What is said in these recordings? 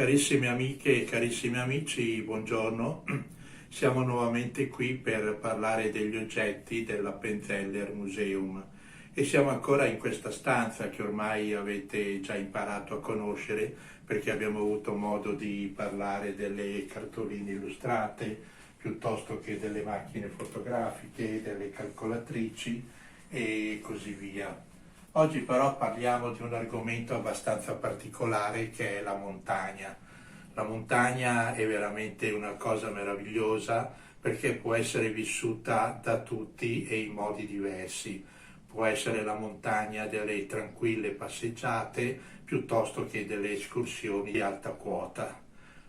Carissime amiche e carissimi amici, buongiorno. Siamo nuovamente qui per parlare degli oggetti dell'Appenzeller Museum e siamo ancora in questa stanza che ormai avete già imparato a conoscere perché abbiamo avuto modo di parlare delle cartoline illustrate piuttosto che delle macchine fotografiche, delle calcolatrici e così via. Oggi però parliamo di un argomento abbastanza particolare che è la montagna. La montagna è veramente una cosa meravigliosa perché può essere vissuta da tutti e in modi diversi. Può essere la montagna delle tranquille passeggiate piuttosto che delle escursioni di alta quota.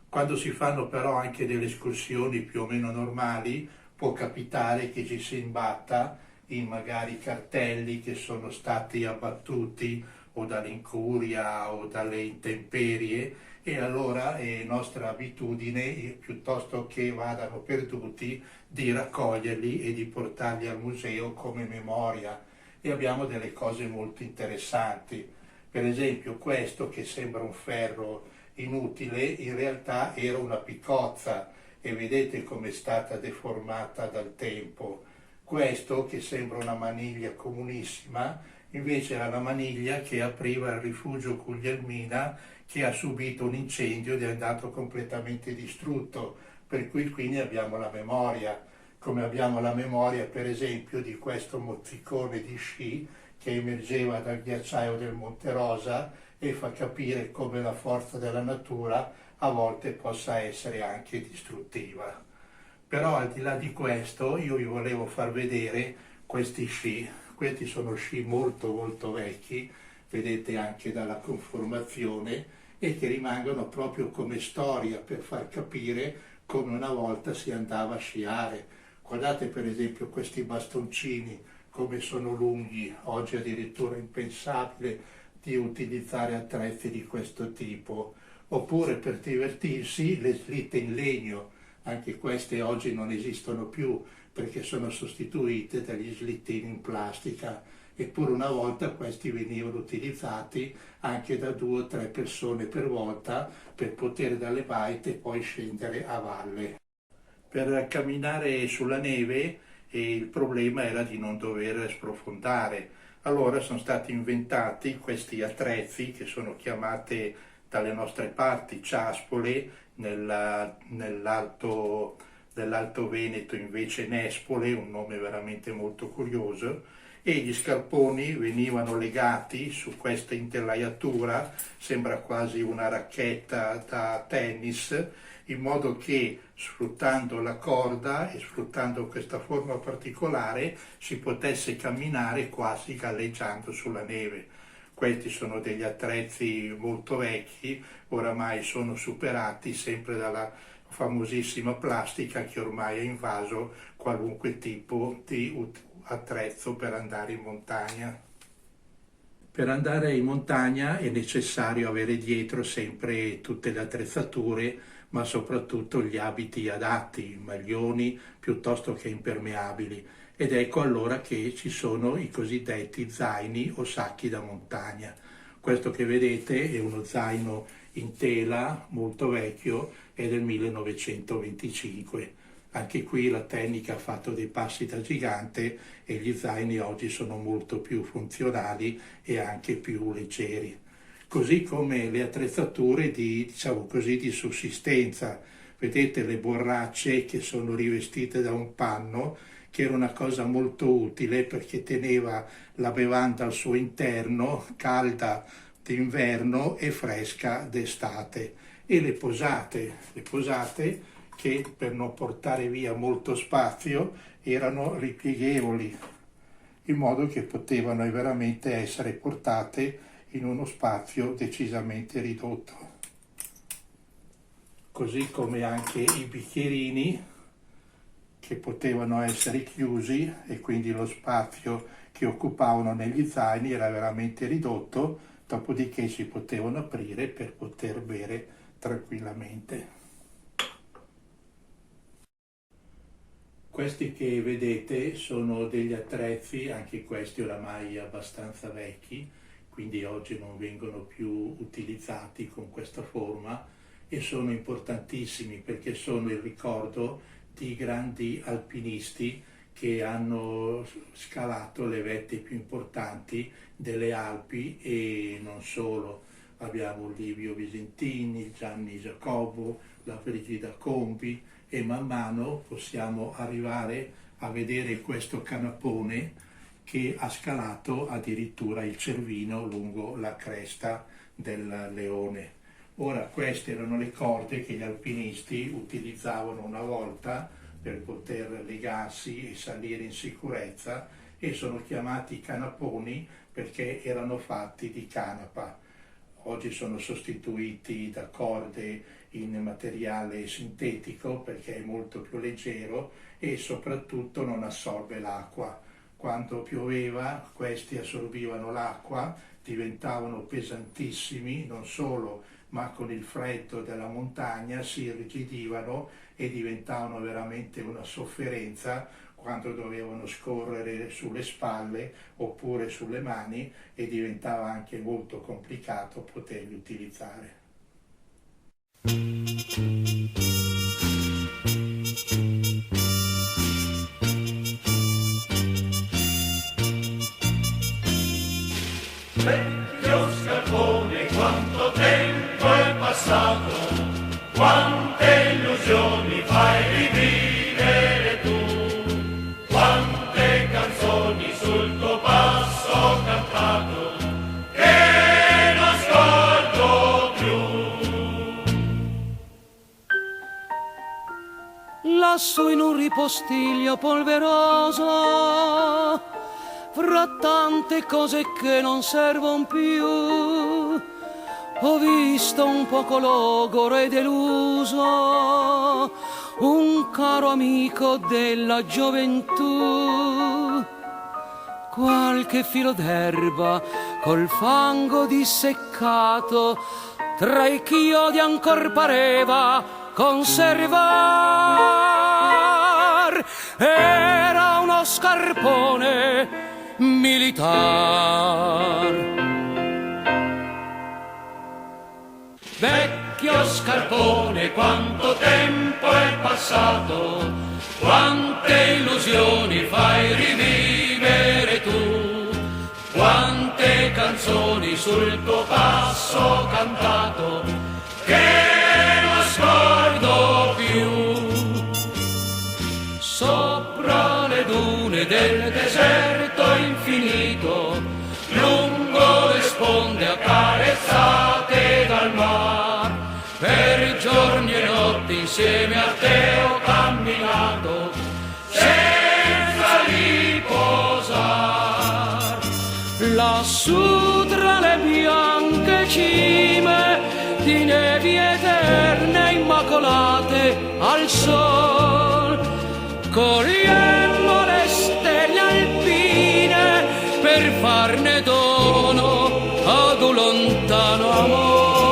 Quando si fanno però anche delle escursioni più o meno normali, può capitare che ci si imbatta in magari cartelli che sono stati abbattuti o dall'incuria o dalle intemperie e allora è nostra abitudine, piuttosto che vadano perduti, di raccoglierli e di portarli al museo come memoria. E abbiamo delle cose molto interessanti. Per esempio questo che sembra un ferro inutile, in realtà era una piccozza e vedete come è stata deformata dal tempo. Questo, che sembra una maniglia comunissima, invece era la maniglia che apriva il rifugio Guglielmina che ha subito un incendio ed è andato completamente distrutto, per cui qui ne abbiamo la memoria, come abbiamo la memoria per esempio di questo mozzicone di sci che emergeva dal ghiacciaio del Monte Rosa e fa capire come la forza della natura a volte possa essere anche distruttiva. Però al di là di questo io vi volevo far vedere questi sci. Questi sono sci molto vecchi, vedete anche dalla conformazione, e che rimangono proprio come storia per far capire come una volta si andava a sciare. Guardate per esempio questi bastoncini, come sono lunghi, oggi addirittura impensabile di utilizzare attrezzi di questo tipo. Oppure per divertirsi le slitte in legno. Anche queste oggi non esistono più perché sono sostituite dagli slittini in plastica, eppure una volta questi venivano utilizzati anche da 2 o 3 persone per volta per poter dalle baite poi scendere a valle. Per camminare sulla neve il problema era di non dover sprofondare. Allora sono stati inventati questi attrezzi che sono chiamate dalle nostre parti ciaspole, nell'Alto Veneto invece nespole, un nome veramente molto curioso, e gli scarponi venivano legati su questa intelaiatura, sembra quasi una racchetta da tennis, in modo che sfruttando la corda e sfruttando questa forma particolare si potesse camminare quasi galleggiando sulla neve. Questi sono degli attrezzi molto vecchi, oramai sono superati sempre dalla famosissima plastica che ormai ha invaso qualunque tipo di attrezzo per andare in montagna. Per andare in montagna è necessario avere dietro sempre tutte le attrezzature, ma soprattutto gli abiti adatti, maglioni piuttosto che impermeabili. Ed ecco allora che ci sono i cosiddetti zaini o sacchi da montagna. Questo che vedete è uno zaino in tela molto vecchio, è del 1925. Anche qui la tecnica ha fatto dei passi da gigante e gli zaini oggi sono molto più funzionali e anche più leggeri. Così come le attrezzature di, diciamo così, di sussistenza. Vedete le borracce che sono rivestite da un panno, che era una cosa molto utile perché teneva la bevanda al suo interno, calda d'inverno e fresca d'estate. E le posate che per non portare via molto spazio erano ripieghevoli, in modo che potevano veramente essere portate in uno spazio decisamente ridotto. Così come anche i bicchierini che potevano essere chiusi e quindi lo spazio che occupavano negli zaini era veramente ridotto, dopodiché si potevano aprire per poter bere tranquillamente. Questi che vedete sono degli attrezzi, anche questi oramai abbastanza vecchi, quindi oggi non vengono più utilizzati con questa forma, e sono importantissimi perché sono il ricordo di grandi alpinisti che hanno scalato le vette più importanti delle Alpi e non solo. Abbiamo Livio Visentini, Gianni Giacobo, la Brigida Combi e man mano possiamo arrivare a vedere questo canapone che ha scalato addirittura il Cervino lungo la cresta del Leone. Ora queste erano le corde che gli alpinisti utilizzavano una volta per poter legarsi e salire in sicurezza e sono chiamati canaponi perché erano fatti di canapa. Oggi sono sostituiti da corde in materiale sintetico perché è molto più leggero e soprattutto non assorbe l'acqua. Quando pioveva questi assorbivano l'acqua, diventavano pesantissimi, non solo, ma con il freddo della montagna si irrigidivano e diventavano veramente una sofferenza quando dovevano scorrere sulle spalle oppure sulle mani e diventava anche molto complicato poterli utilizzare. Vecchio scarpone, quanto tempo è passato, quante illusioni fai rivivere tu, quante canzoni sul tuo passo cantato, che non scordo più. Lassù in un ripostiglio polveroso, fra tante cose che non servono più, ho visto un poco logoro e deluso un caro amico della gioventù. Qualche filo d'erba col fango disseccato tra i chiodi ancor pareva conservar. Era uno scarpone militar. Vecchio scarpone, quanto tempo è passato, quante illusioni fai rivivere tu, quante canzoni sul tuo passo cantato, che non scordo più. Sopra le dune del deserto infinito, lungo le sponde accarezzate dal mar, per giorni e notti insieme a te ho camminato, senza riposar. Lassù tra le bianche cime di nevi eterne immacolate al sol, cogliemmo le stelle alpine per farne dono ad un lontano amor.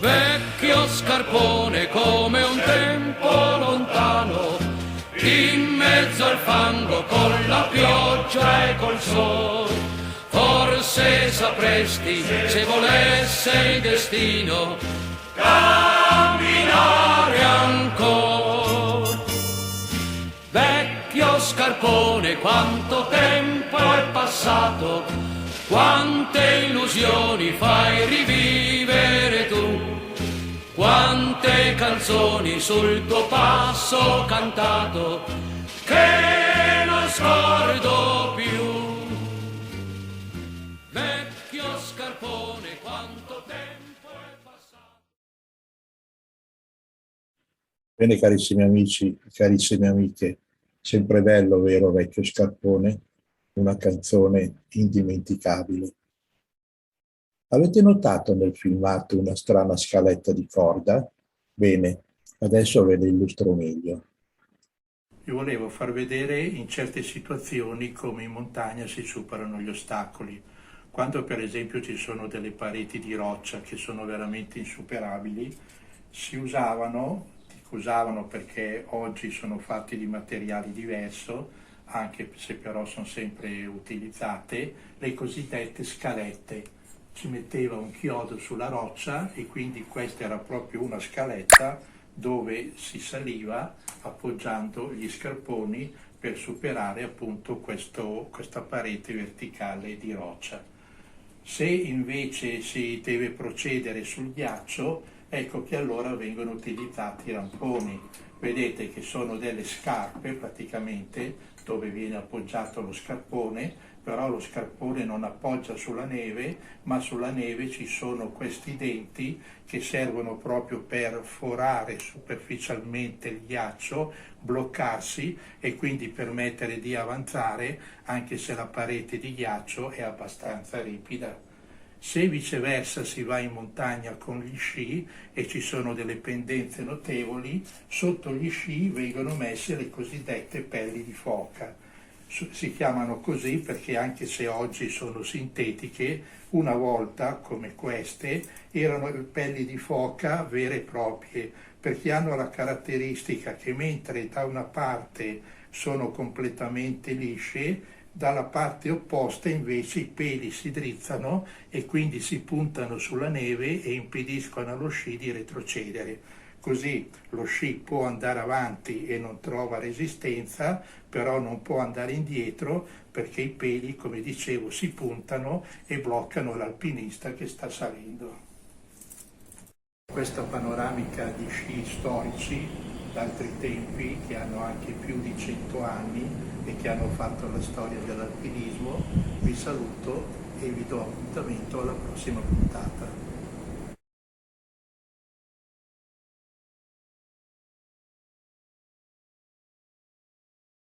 Vecchio scarpone come un tempo lontano, in mezzo al fango con la pioggia e col sol, forse sapresti, se volesse il destino, camminare ancora. Vecchio scarpone, quanto tempo è passato, quante illusioni fai rivivere tu, quante canzoni sul tuo passo cantato, che non scordo più. Vecchio scarpone, quanto tempo è passato. Bene, carissimi amici, carissime amiche, sempre bello, vero, Vecchio scarpone, una canzone indimenticabile. Avete notato nel filmato una strana scaletta di corda? Bene, adesso ve la illustro meglio. Io volevo far vedere in certe situazioni come in montagna si superano gli ostacoli. Quando per esempio ci sono delle pareti di roccia che sono veramente insuperabili, si usavano perché oggi sono fatti di materiali diversi, anche se però sono sempre utilizzate, le cosiddette scalette. ci metteva un chiodo sulla roccia e quindi questa era proprio una scaletta dove si saliva appoggiando gli scarponi per superare appunto questa parete verticale di roccia. Se invece si deve procedere sul ghiaccio, ecco che allora vengono utilizzati i ramponi. Vedete che sono delle scarpe praticamente dove viene appoggiato lo scarpone, però lo scarpone non appoggia sulla neve, ma sulla neve ci sono questi denti che servono proprio per forare superficialmente il ghiaccio, bloccarsi e quindi permettere di avanzare anche se la parete di ghiaccio è abbastanza ripida. Se viceversa si va in montagna con gli sci e ci sono delle pendenze notevoli, sotto gli sci vengono messe le cosiddette pelli di foca. Si chiamano così perché anche se oggi sono sintetiche, una volta come queste erano pelli di foca vere e proprie, perché hanno la caratteristica che mentre da una parte sono completamente lisce, dalla parte opposta invece i peli si drizzano e quindi si puntano sulla neve e impediscono allo sci di retrocedere. Così lo sci può andare avanti e non trova resistenza, però non può andare indietro perché i peli, come dicevo, si puntano e bloccano l'alpinista che sta salendo. Questa panoramica di sci storici d'altri tempi che hanno anche più di 100 anni e che hanno fatto la storia dell'alpinismo, vi saluto e vi do appuntamento alla prossima puntata.